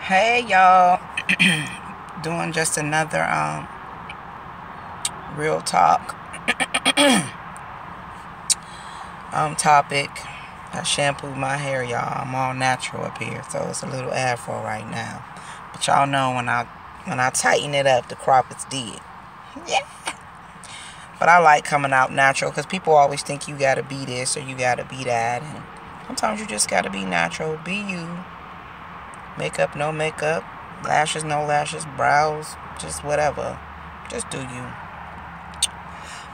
Hey y'all, doing just another real talk topic. I shampooed my hair, y'all. I'm all natural up here, so it's a little afro right now. But y'all know when I tighten it up, the crop is dead. Yeah. But I like coming out natural because people always think you gotta be this or you gotta be that, and sometimes you just gotta be natural. Be you. Makeup, no makeup. Lashes, no lashes. Brows, just whatever. Just do you.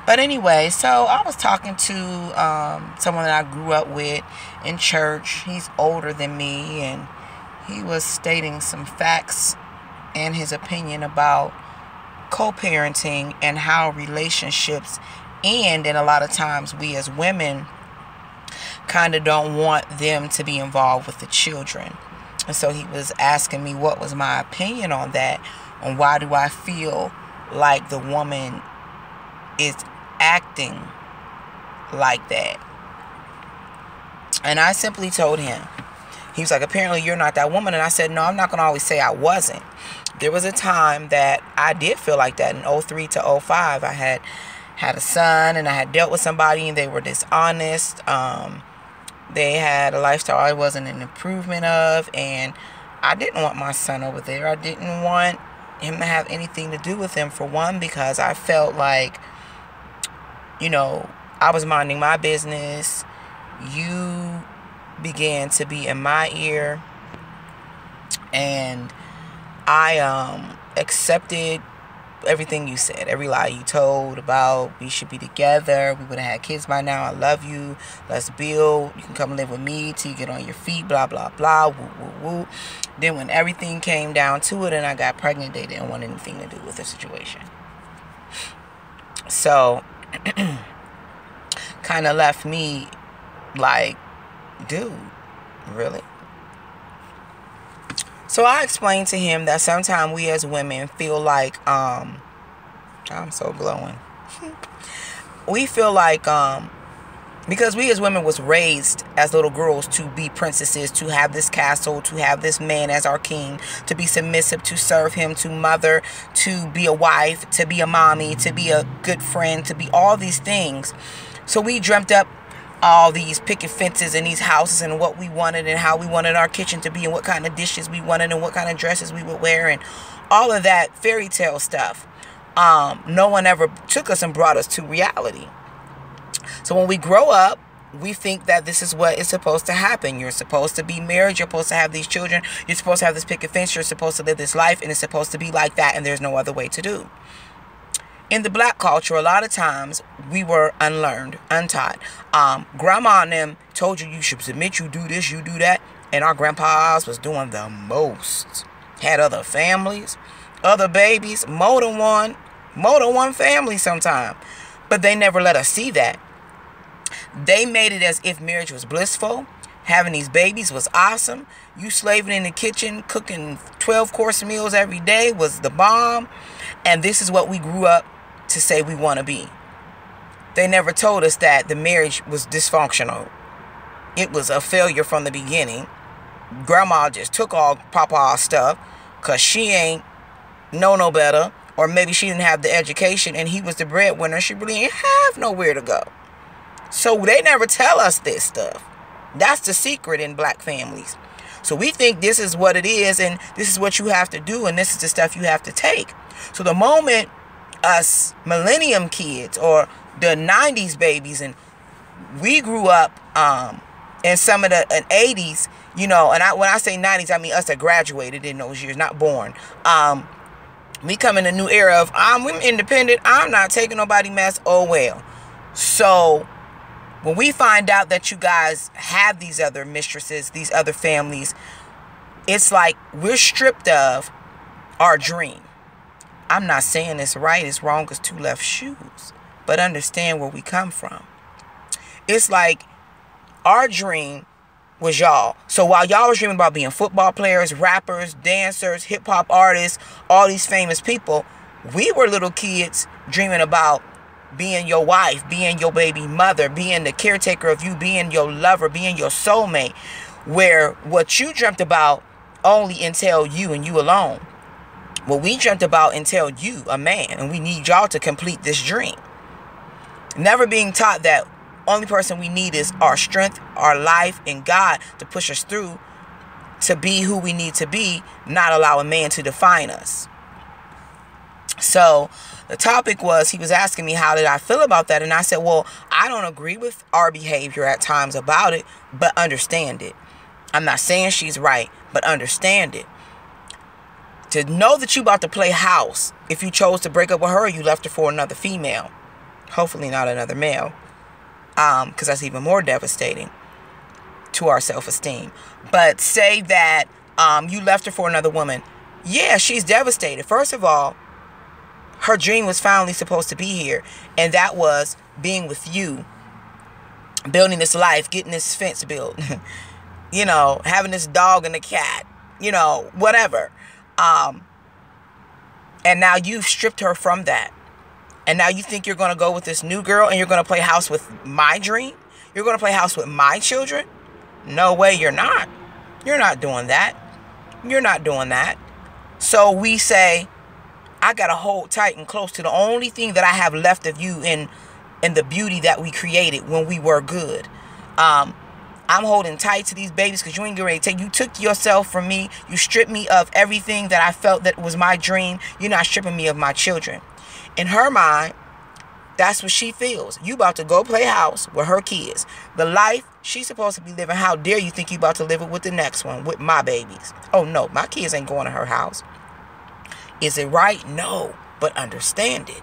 But anyway, so I was talking to someone that I grew up with in church. He's older than me, and he was stating some facts and his opinion about co-parenting and how relationships end. And a lot of times we as women kind of don't want them to be involved with the children. And so he was asking me what was my opinion on that, on why do I feel like the woman is acting like that. And I simply told him, he was like, apparently you're not that woman. And I said, no, I'm not going to always say I wasn't. There was a time that I did feel like that in 03 to 05. I had a son, and I had dealt with somebody and they were dishonest. They had a lifestyle I wasn't an improvement of, and I didn't want my son over there. I didn't want him to have anything to do with him, for one, because I felt like, I was minding my business. You began to be in my ear, and I accepted everything you said, every lie you told about we should be together, we would have had kids by now, I love you, let's build, you can come live with me till you get on your feet, blah blah blah, woo woo woo. Then when everything came down to it and I got pregnant, they didn't want anything to do with the situation. So kind of left me like, dude, really? So I explained to him that sometimes we as women feel like, I'm so glowing. We feel like, because we as women was raised as little girls to be princesses, to have this castle, to have this man as our king, to be submissive, to serve him, to mother, to be a wife, to be a mommy, to be a good friend, to be all these things. So we dreamt up all these picket fences and these houses and what we wanted and how we wanted our kitchen to be and what kind of dishes we wanted and what kind of dresses we would wear and all of that fairy tale stuff. No one ever took us and brought us to reality. So when we grow up, we think that this is what is supposed to happen. You're supposed to be married. You're supposed to have these children. You're supposed to have this picket fence. You're supposed to live this life, and it's supposed to be like that, and there's no other way to do. In the black culture, a lot of times we were unlearned, untaught. Grandma and them told you should submit, you do this, you do that. And our grandpas was doing the most. Had other families, other babies, more than one family sometime. But they never let us see that. They made it as if marriage was blissful. Having these babies was awesome. You slaving in the kitchen, cooking 12-course meals every day was the bomb. And this is what we grew up to say we want to be. They never told us that the marriage was dysfunctional. It was a failure from the beginning. Grandma just took all Papa's stuff because she ain't know no better, or maybe she didn't have the education and he was the breadwinner. She really ain't have nowhere to go. So they never tell us this stuff. That's the secret in black families. So we think this is what it is and this is what you have to do and this is the stuff you have to take. So the moment us millennium kids or the 90s babies, and we grew up in some of the 80s, and when I say 90s, I mean us that graduated in those years, not born. We come in a new era of I'm independent, I'm not taking nobody mess, oh well. So when we find out that you guys have these other mistresses, these other families, it's like we're stripped of our dream. I'm not saying it's right, it's wrong, it's two left shoes. But understand where we come from. It's like our dream was y'all. So while y'all was dreaming about being football players, rappers, dancers, hip-hop artists, all these famous people, we were little kids dreaming about being your wife, being your baby mother, being the caretaker of you, being your lover, being your soulmate. Where what you dreamt about only entail you and you alone. What we dreamt about entail you, a man, and we need y'all to complete this dream. Never being taught that only person we need is our strength, our life, and God to push us through to be who we need to be, not allow a man to define us. So the topic was, he was asking me how did I feel about that, and I said, well, I don't agree with our behavior at times about it, but understand it. I'm not saying she's right, but understand it. To know that you about to play house if you chose to break up with her or you left her for another female. Hopefully not another male. Because that's even more devastating to our self-esteem. But say that you left her for another woman. Yeah, she's devastated. First of all, her dream was finally supposed to be here. And that was being with you. Building this life. Getting this fence built. You know, having this dog and a cat. You know, whatever. And now you've stripped her from that. And now you think you're going to go with this new girl and you're going to play house with my dream? You're going to play house with my children? No way, you're not. You're not doing that. You're not doing that. So we say, I got to hold tight and close to the only thing that I have left of you in the beauty that we created when we were good. I'm holding tight to these babies because you ain't getting ready to take. You took yourself from me. You stripped me of everything that I felt that was my dream. You're not stripping me of my children. In her mind, that's what she feels. You about to go play house with her kids. The life she's supposed to be living, how dare you think you about to live it with the next one, with my babies. Oh no, my kids ain't going to her house. Is it right? No, but understand it.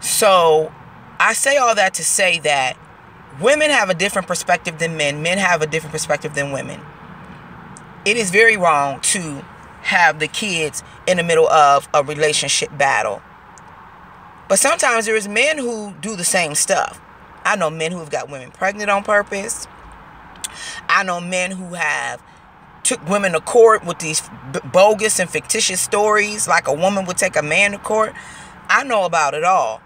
So I say all that to say that women have a different perspective than men. Men have a different perspective than women. It is very wrong to have the kids in the middle of a relationship battle. But sometimes there is men who do the same stuff. I know men who have got women pregnant on purpose. I know men who have took women to court with these bogus and fictitious stories, like a woman would take a man to court. I know about it all.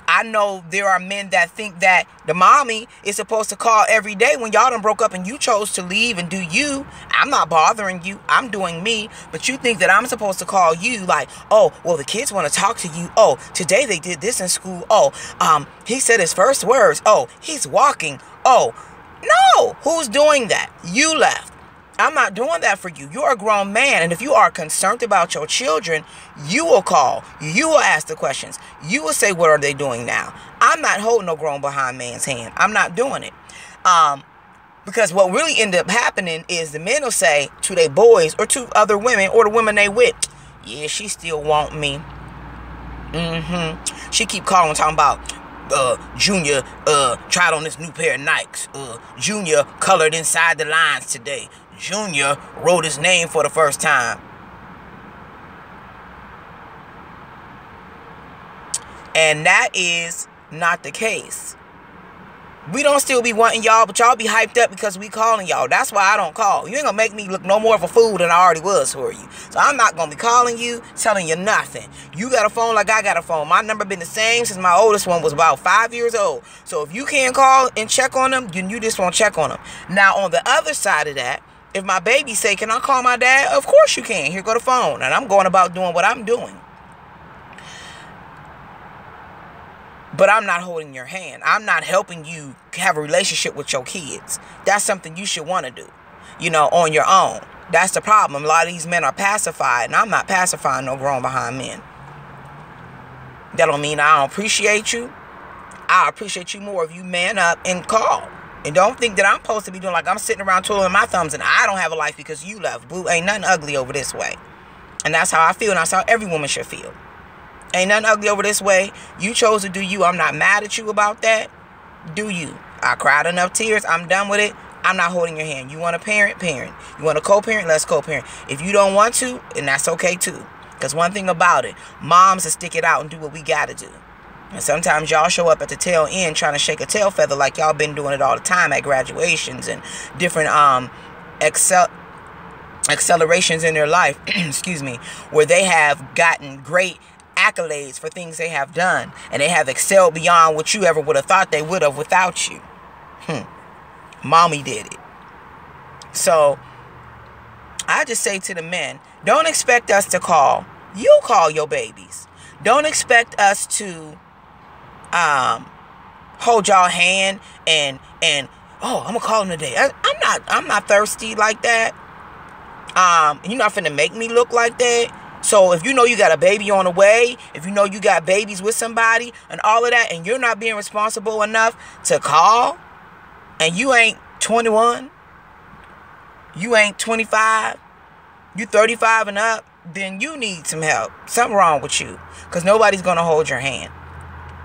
I know there are men that think that the mommy is supposed to call every day when y'all done broke up and you chose to leave and do you. I'm not bothering you. I'm doing me. But you think that I'm supposed to call you like, oh, well, the kids want to talk to you. Oh, today they did this in school. Oh, he said his first words. Oh, he's walking. Oh, no. Who's doing that? You left. I'm not doing that for you. You're a grown man. And if you are concerned about your children, you will call. You will ask the questions. You will say, what are they doing now? I'm not holding no grown behind man's hand. I'm not doing it. Because what really ended up happening is the men will say to their boys or to other women or the women they with, yeah, she still want me. She keep calling talking about Junior tried on this new pair of Nikes. Junior colored inside the lines today. Junior wrote his name for the first time. And that is not the case. We don't still be wanting y'all, but y'all be hyped up because we calling y'all. That's why I don't call. You ain't gonna make me look no more of a fool than I already was for you. So I'm not gonna be calling you, telling you nothing. You got a phone like I got a phone. My number been the same since my oldest one was about 5 years old. So if you can't call and check on them, then you just won't check on them. Now on the other side of that, if my baby say, can I call my dad? Of course you can. Here go the phone. And I'm going about doing what I'm doing. But I'm not holding your hand. I'm not helping you have a relationship with your kids. That's something you should want to do, you know, on your own. That's the problem. A lot of these men are pacified, and I'm not pacifying no grown behind men. That don't mean I don't appreciate you. I appreciate you more if you man up and call. And don't think that I'm supposed to be doing like I'm sitting around twiddling my thumbs and I don't have a life because you left. Boo, ain't nothing ugly over this way. And that's how I feel, and that's how every woman should feel. Ain't nothing ugly over this way. You chose to do you. I'm not mad at you about that. Do you. I cried enough tears. I'm done with it. I'm not holding your hand. You want to parent? Parent. You want to co-parent? Let's co-parent. If you don't want to, and that's okay too. Because one thing about it, moms will stick it out and do what we got to do. And sometimes y'all show up at the tail end trying to shake a tail feather like y'all been doing it all the time at graduations and different accelerations in their life, excuse me, where they have gotten great accolades for things they have done, and they have excelled beyond what you ever would have thought they would have without you. Mommy did it. So I just say to the men, don't expect us to call. You call your babies. Don't expect us to hold y'all hand and oh, I'm gonna call them today. I'm not thirsty like that. You're not finna make me look like that. So if you know you got a baby on the way, if you know you got babies with somebody and all of that, and you're not being responsible enough to call, and you ain't 21, you ain't 25, you 35 and up, then you need some help. Something wrong with you, because nobody's gonna hold your hand.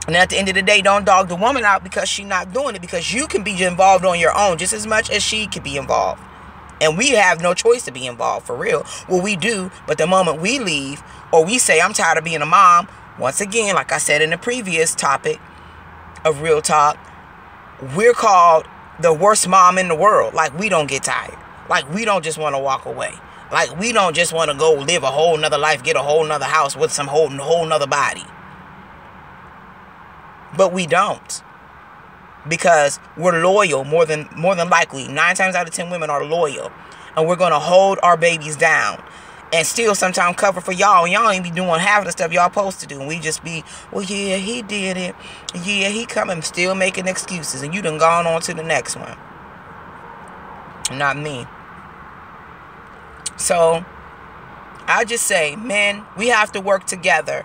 And at the end of the day, don't dog the woman out because she's not doing it, because you can be involved on your own just as much as she can be involved. And we have no choice to be involved, for real. Well, we do, but the moment we leave or we say, I'm tired of being a mom, once again, like I said in the previous topic of Real Talk, we're called the worst mom in the world. Like, we don't get tired. Like, we don't just want to walk away. Like, we don't just want to go live a whole nother life, get a whole nother house with some whole nother body. But we don't. Because we're loyal more than likely. 9 times out of 10 women are loyal. And we're going to hold our babies down. And still sometimes cover for y'all. And y'all ain't be doing half of the stuff y'all supposed to do. And we just be, well, yeah, he did it. Yeah, he coming, still making excuses. And you done gone on to the next one. Not me. So, I just say, men, we have to work together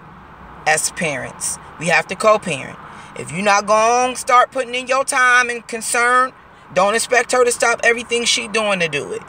as parents. We have to co-parent. If you're not going to start putting in your time and concern, don't expect her to stop everything she's doing to do it.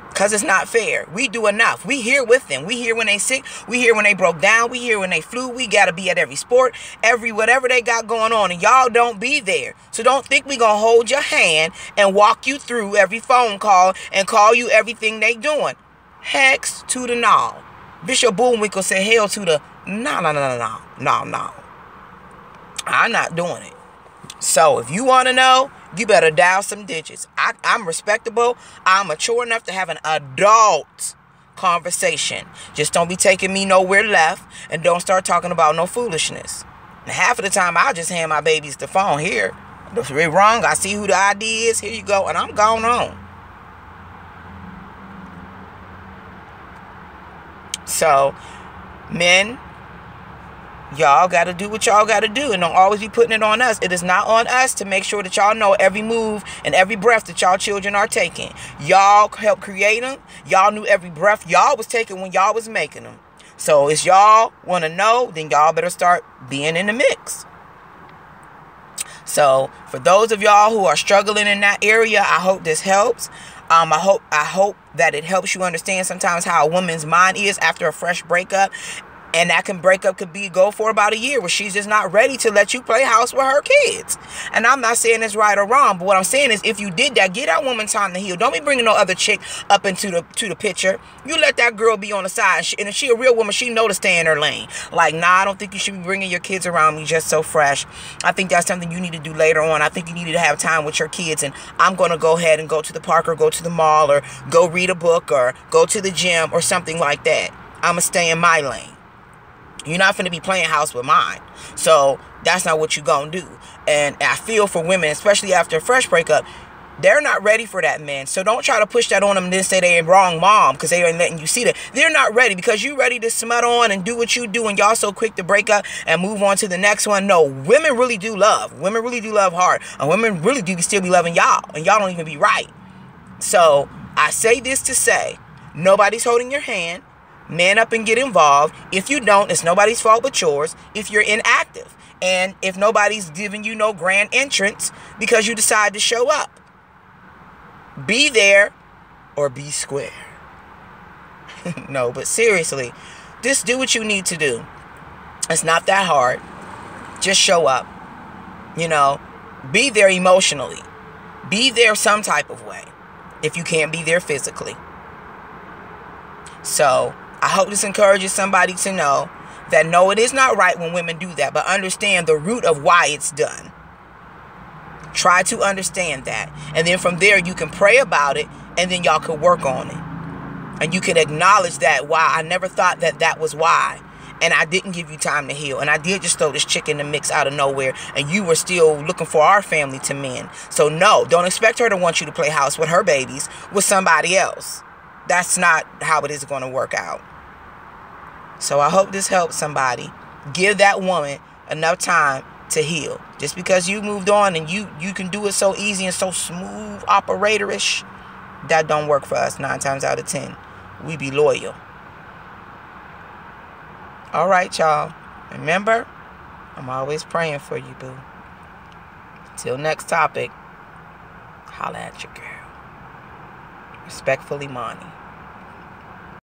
Because it's not fair. We do enough. We here with them. We here when they sick. We here when they broke down. We here when they flew. We got to be at every sport, every whatever they got going on. And y'all don't be there. So don't think we going to hold your hand and walk you through every phone call and call you everything they doing. Hex to the no. Bishop Bullwinkle said hell to the no. I'm not doing it. So if you want to know, you better dial some digits. I'm respectable. I'm mature enough to have an adult conversation. Just don't be taking me nowhere left, and don't start talking about no foolishness. And half of the time, I'll just hand my babies the phone. Here, if it's wrong, I see who the ID is. Here you go, and I'm going on. So, men, y'all got to do what y'all got to do, and don't always be putting it on us. It is not on us to make sure that y'all know every move and every breath that y'all children are taking. Y'all helped create them. Y'all knew every breath y'all was taking when y'all was making them. So if y'all want to know, then y'all better start being in the mix. So for those of y'all who are struggling in that area, I hope this helps. I hope that it helps you understand sometimes how a woman's mind is after a fresh breakup. And that breakup could go for about a year where she's just not ready to let you play house with her kids. And I'm not saying it's right or wrong, but what I'm saying is if you did that, give that woman time to heal. Don't be bringing no other chick up into the picture. You let that girl be on the side. And if she a real woman, she know to stay in her lane. Like, nah, I don't think you should be bringing your kids around me just so fresh. I think that's something you need to do later on. I think you need to have time with your kids. And I'm going to go ahead and go to the park or go to the mall or go read a book or go to the gym or something like that. I'm going to stay in my lane. You're not finna be playing house with mine. So that's not what you're gonna do. And I feel for women, especially after a fresh breakup, they're not ready for that, man. So don't try to push that on them and then say they ain't wrong mom because they ain't letting you see that. They're not ready because you ready to smut on and do what you do and y'all so quick to break up and move on to the next one. No, women really do love. Women really do love hard. And women really do still be loving y'all. And y'all don't even be right. So I say this to say, nobody's holding your hand. Man up and get involved. If you don't, it's nobody's fault but yours if you're inactive. And if nobody's giving you no grand entrance because you decide to show up. Be there or be square. No, but seriously, just do what you need to do. It's not that hard. Just show up. You know, be there emotionally. Be there some type of way if you can't be there physically. So I hope this encourages somebody to know that no, it is not right when women do that, but understand the root of why it's done. Try to understand that. And then from there, you can pray about it, and then y'all can work on it. And you can acknowledge that, wow, I never thought that was why. and I didn't give you time to heal, and I did just throw this chick in the mix out of nowhere, and you were still looking for our family to mend. So no, don't expect her to want you to play house with her babies with somebody else. That's not how it is going to work out. So I hope this helps somebody. Give that woman enough time to heal. Just because you moved on and you can do it so easy and so smooth operatorish, that don't work for us 9 times out of 10. We be loyal. All right, y'all. Remember, I'm always praying for you, boo. Till next topic, holla at your girl. Respectfully, Monty.